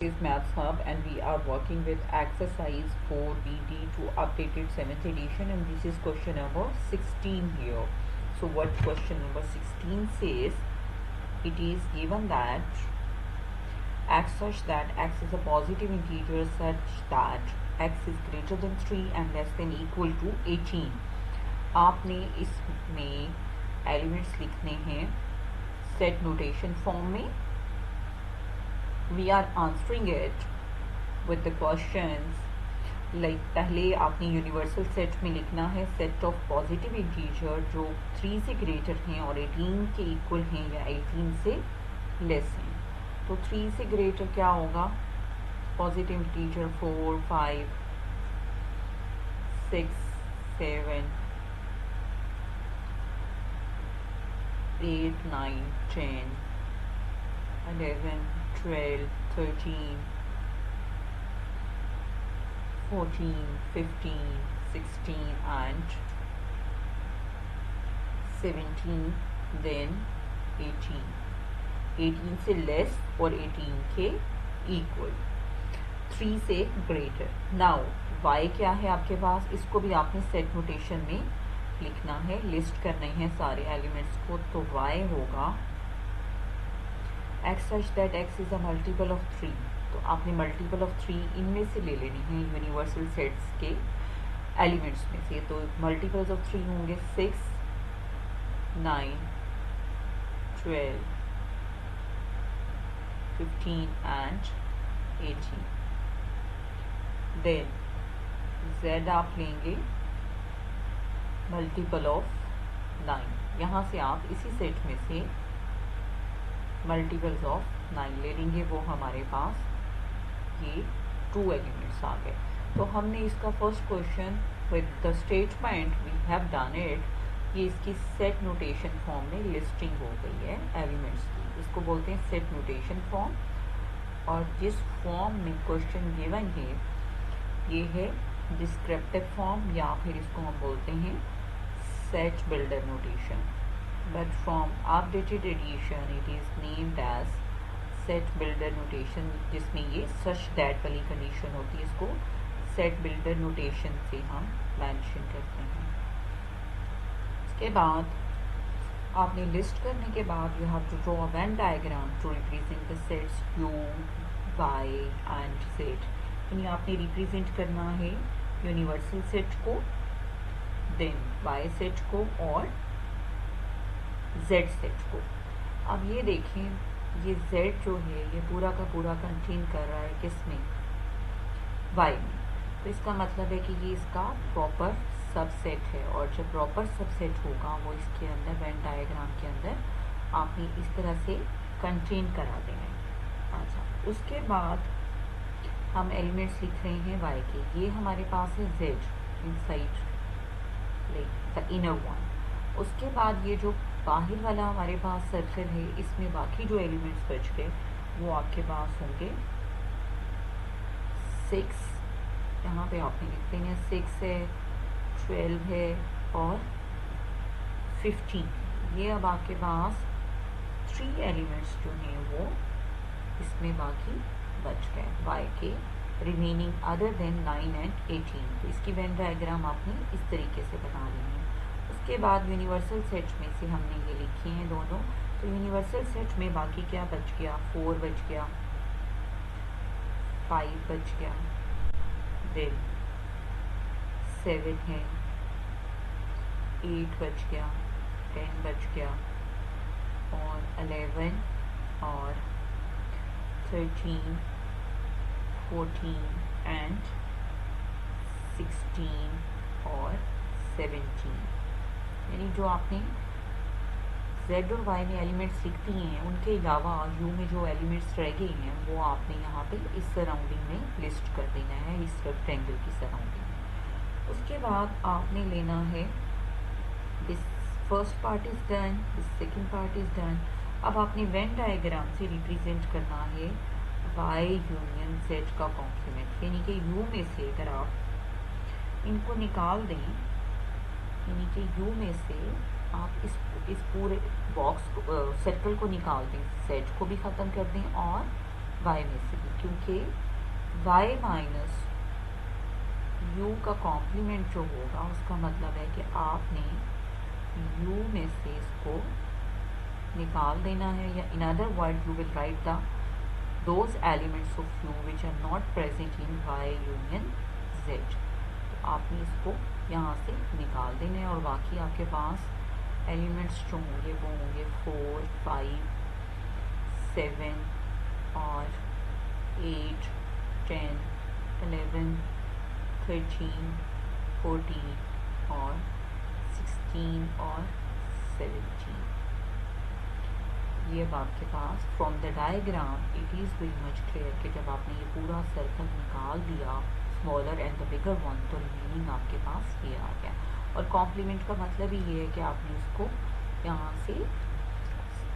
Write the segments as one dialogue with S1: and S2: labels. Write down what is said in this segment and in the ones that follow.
S1: Is Maths Hub, and we are working with exercise 4DD2 updated 7th edition, and this is question number 16 here. So what question number 16 says, it is given that x such that x is a positive integer such that x is greater than 3 and less than equal to 18. आपने इसमें elements लिखने हैं set notation form में. We are answering it with the questions like पहले आपने universal set में लिखना है सेट ऑफ पॉजिटिव इंटीजर जो 3 से ग्रेटर हैं और 18 के इक्वल हैं या 18 से लेस हैं. तो 3 से ग्रेटर क्या होगा? Positive integer 4, 5, 6, 7, 8, 9, 10, 11, 12, 13, 14, 15, 16 and 17, then 18. 18 से लेस और 18 के इक्वल, 3 से ग्रेटर. नाउ y क्या है आपके पास? इसको भी आपने सेट नोटेशन में लिखना है, लिस्ट करने हैं सारे एलिमेंट्स को. तो y होगा x such that x is a multiple of 3. तो आपने मल्टीपल ऑफ 3 इनमें से ले लेनी है यूनिवर्सल सेट्स के एलिमेंट्स में से. तो मल्टीपल्स ऑफ 3 होंगे 6, 9, 12, 15 and 18. देन z आप लेंगे मल्टीपल ऑफ 9. यहाँ से आप इसी सेट में से मल्टीपल्स ऑफ 9 ले लेंगे. वो हमारे पास ये 2 एलिमेंट्स आ गए. तो हमने इसका first question with the statement we have done it, ये इसकी सेट नोटेशन फॉर्म में लिस्टिंग हो गई है एलिमेंट्स की. इसको बोलते हैं सेट नोटेशन फॉर्म. और जिस फॉर्म में क्वेश्चन गिवन है ये है डिस्क्रिप्टिव फॉर्म, या फिर इसको हम बोलते हैं set builder notation. But from updated edition it is named as set builder notation, जिसमें ये such that वाली कंडीशन होती है. इसको set builder notation से हम मेंशन करते हैं. इसके बाद आपने लिस्ट करने के बाद you have to draw a Venn diagram to represent the sets u, y and z. यानी आपने रिप्रेजेंट करना है यूनिवर्सल सेट को, देन y सेट को और z सेट को. अब ये देखें, ये z जो है ये पूरा का पूरा कंटेन कर रहा है किसमें? y में. तो इसका मतलब है कि ये इसका प्रॉपर सबसेट है, और जब प्रॉपर सबसेट होगा वो इसके अंदर वेन डायग्राम के अंदर आपने इस तरह से कंटेन करा देना है. अच्छा, उसके बाद हम एलिमेंट्स लिख रहे हैं y के. ये हमारे पास है z inside like the inner one. उसके बाद ये जो बाहर वाला हमारे पास सर्कल है इसमें बाकी जो एलिमेंट्स बच गए वो आपके पास होंगे 6. यहाँ पे आपने लिखते हैं 6 है, 12 है और 15. ये अब आपके पास 3 एलिमेंट्स जो हैं वो इसमें बाकी बच गए y के रिमेनिंग अदर देन 9 एंड 18. तो इसकी वेन डायग्राम आपने इस तरीके से बना ली है. उसके बाद यूनिवर्सल सेट में से हमने ये लिखी हैं दोनों. तो यूनिवर्सल सेट में बाकी क्या बच गया? 4 बच गया, 5 बच गया, देन 7 है, 8 बच गया, 10 बच गया और 11 और 13, 14 एंड 16 और 17. यानी जो आपने z और y में एलिमेंट्स लिख दिए हैं उनके अलावा u में जो एलिमेंट्स रह गए हैं वो आपने यहाँ पे इस सराउंडिंग में लिस्ट कर देना है, इस रेक्टेंगल की सराउंडिंग में. उसके बाद आपने लेना है this first part is done, this second part is done. अब आपने वेन डायग्राम से रिप्रेजेंट करना है y यूनियन z का कॉम्प्लीमेंट. यानी कि u में से अगर आप इनको निकाल दें, यानी कि u में से आप इस पूरे बॉक्स को सर्कल को निकाल दें, सेट को भी ख़त्म कर दें और वाई में से भी, क्योंकि वाई माइनस यू का कॉम्प्लीमेंट जो होगा उसका मतलब है कि आपने यू में से इसको निकाल देना है, या in other word you will write the those elements of U which are not present in Y union Z. तो आपने इसको यहाँ से निकाल देना है, और बाकी आपके पास एलिमेंट्स जो होंगे वो होंगे 4, 5, 7 और 8, 10, 11, 13, 14 और 16 और 17। ये अब आपके पास from the diagram it is very much clear कि जब आपने ये पूरा सर्कल निकाल दिया smaller and the bigger one, तो रिमेनिंग आपके पास ये आ गया। और कॉम्प्लीमेंट का मतलब ही ये है कि आपने इसको यहाँ से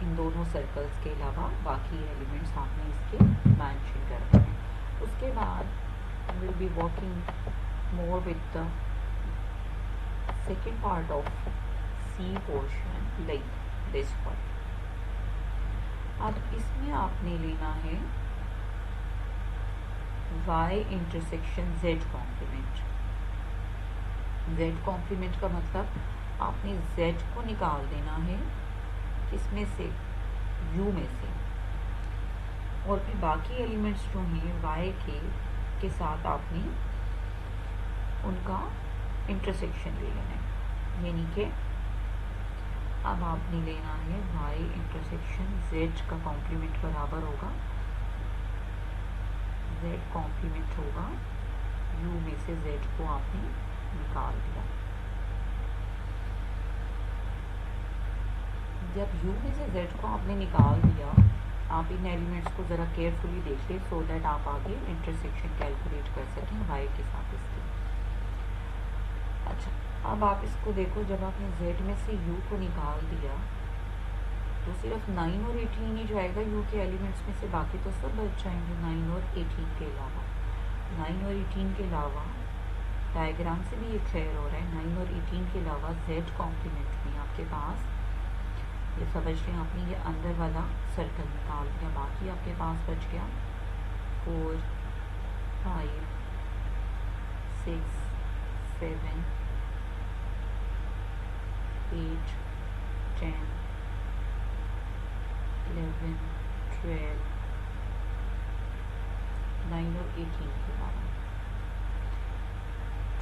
S1: इन दोनों सर्कल्स के अलावा बाकी एलिमेंट्स आपने इसके मेंशन कर देने हैं। उसके बाद will be working more with the second part of C portion like this one. अब इसमें आपने लेना है y intersection z complement. z complement का मतलब आपने z को निकाल देना है इसमें से u में से, और फिर बाकी एलिमेंट्स जो हैं y के साथ आपने उनका इंटरसेक्शन ले लेना है। यानी कि अब आपने लेना है y इंटरसेक्शन z का कॉम्प्लीमेंट बराबर होगा, z कॉम्प्लीमेंट होगा u में से z को आपने निकाल दिया। जब u में से z को आपने निकाल दिया, आप इन एलिमेंट्स को ज़रा केयरफुली देखिए सो दैट आप आगे इंटरसेक्शन कैलकुलेट कर सकें y के साथ इसके। अच्छा, अब आप इसको देखो, जब आपने z में से u को निकाल दिया तो सिर्फ 9 और 18 ही जाएगा u के एलिमेंट्स में से, बाकी तो सब बच जाएंगे 9 और 18 के अलावा। 9 और 18 के अलावा डायग्राम से भी ये क्लियर हो रहा है, 9 और 18 के अलावा z कॉम्प्लीमेंट में आपके पास ये समझ लें आपने ये अंदर वाला सर्कल निकाल दिया, बाकी आपके पास बच गया 4, 5, 6, 7, 8, 10, 11, 12, 9 और 18 के अलावा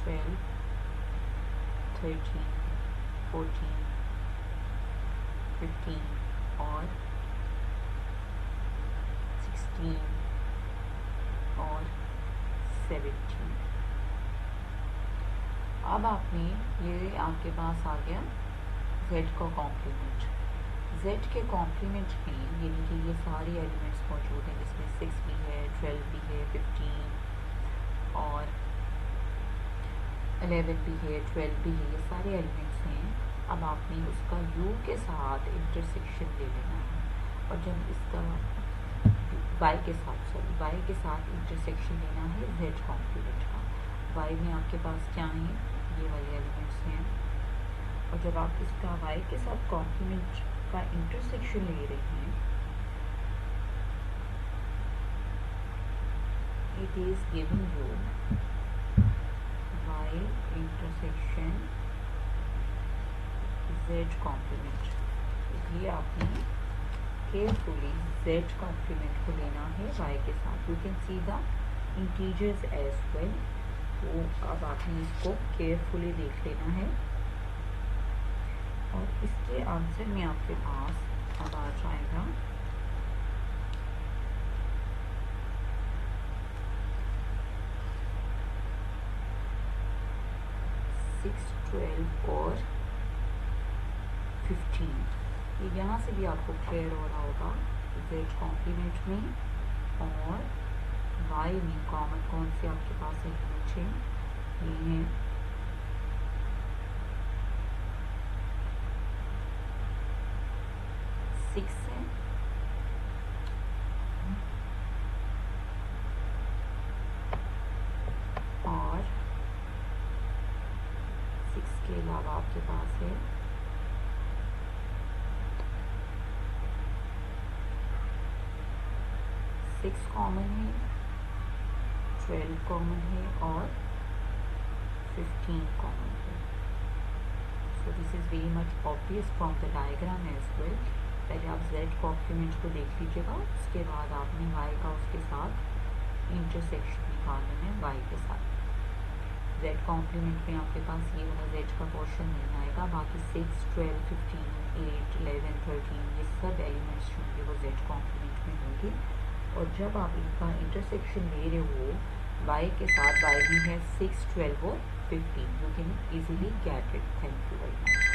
S1: 12, 13, 14, 15 और 16 और 17। अब आपने ये आपके पास आ गया z का कॉम्प्लीमेंट। z के कॉम्प्लीमेंट में यानी कि ये सारे एलिमेंट्स मौजूद हैं, जिसमें 6 भी है, 12 भी है, 15 और 11 भी है, 12 भी है, ये सारे एलिमेंट्स हैं। अब आपने उसका u के साथ इंटरसेक्शन ले लेना है, और जब इसका y के साथ इंटरसेक्शन लेना है z कॉम्प्लीमेंट का। y में आपके पास क्या है, ये वाले एलिमेंट्स हैं, और जब आप इसका y के साथ कॉम्प्लीमेंट का इंटरसेक्शन ले रहे हैं, it is giving you y intersection z complement. इसलिए आपने केयरफुली z कॉम्प्लीमेंट को लेना है y के साथ। You can see the integers as well. तो अब आपने इसको केयरफुली देख लेना है, और इसके आंसर में आपके पास अब आ जाएगा 6, 12 और 15। ये यहाँ से भी आपको क्लियर हो रहा होगा z कॉम्प्लीमेंट में और y में कौन से आपके पास एलिमेंट्स हैं, ये हैं 6 है, और 6 के अलावा आपके पास है 6, 6 कॉमन है, 12 कॉमन है और 15 कॉमन है. So this is very much obvious from the diagram as well. पहले आप z कॉम्प्लीमेंट को देख लीजिएगा, उसके बाद आपने y का उसके साथ इंटरसेक्शन निकालना है y के साथ. z कॉम्प्लीमेंट में आपके पास ये वाला z का पोर्शन नहीं आएगा, बाकी 6, 12, 15, 8, 11, 13 ये सब एलिमेंट्स जो होंगे वो z कॉम्प्लीमेंट में होंगे. और जब आप इनका इंटरसेक्शन ले रहे हो y के साथ, y में है 6, 12 और 15. You can easily get it. Thank you very much.